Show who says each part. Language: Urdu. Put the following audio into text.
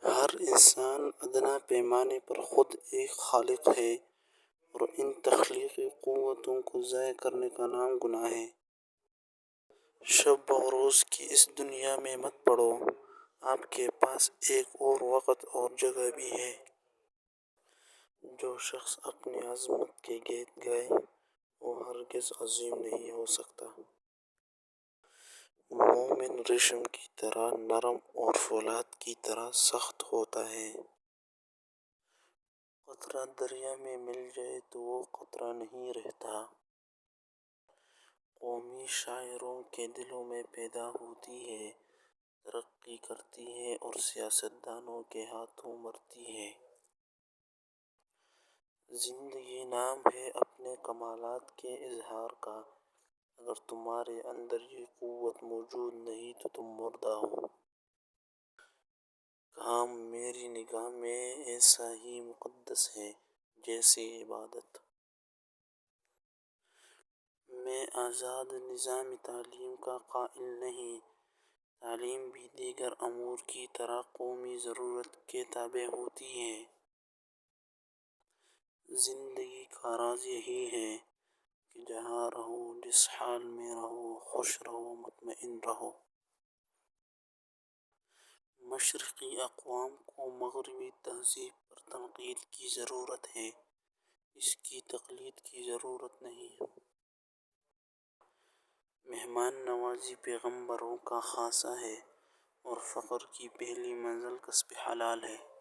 Speaker 1: ہر انسان ادنیٰ پیمانے پر خود ایک خالق ہے، اور ان تخلیقی قوتوں کو ضائع کرنے کا نام گناہ ہے۔ شب و روز کی اس دنیا میں مت پڑو، آپ کے پاس ایک اور وقت اور جگہ بھی ہے۔ جو شخص اپنی عظمت کے گیت گائے وہ ہرگز عظیم نہیں ہو سکتا۔ مومن ریشم کی طرح نرم اور فولاد کی طرح سخت ہوتا ہے۔ قطرہ دریا میں مل جائے تو وہ قطرہ نہیں رہتا۔ قومی شاعروں کے دلوں میں پیدا ہوتی ہے، ترقی کرتی ہے اور سیاستدانوں کے ہاتھوں مرتی ہے۔ زندگی نام ہے اپنے کمالات کے اظہار کا، اگر تمہارے اندر یہ قوت موجود نہیں تو تم مردہ ہو۔ کام میری نگاہ میں ایسا ہی مقدس ہے جیسے عبادت۔ میں آزاد نظام تعلیم کا قائل نہیں۔ تعلیم بھی دیگر امور کی طرح قومی ضرورت کے تابع ہوتی ہے۔ زندگی کا راز یہی ہے کہ جہاں رہو، جس حال میں رہو، خوش رہو، مطمئن رہو۔ مشرقی اقوام کو مغربی تہذیب پر تنقید کی ضرورت ہے، اس کی تقلید کی ضرورت نہیں۔ مہمان نوازی پیغمبروں کا خاصہ ہے اور فقر کی پہلی منزل کسب حلال ہے۔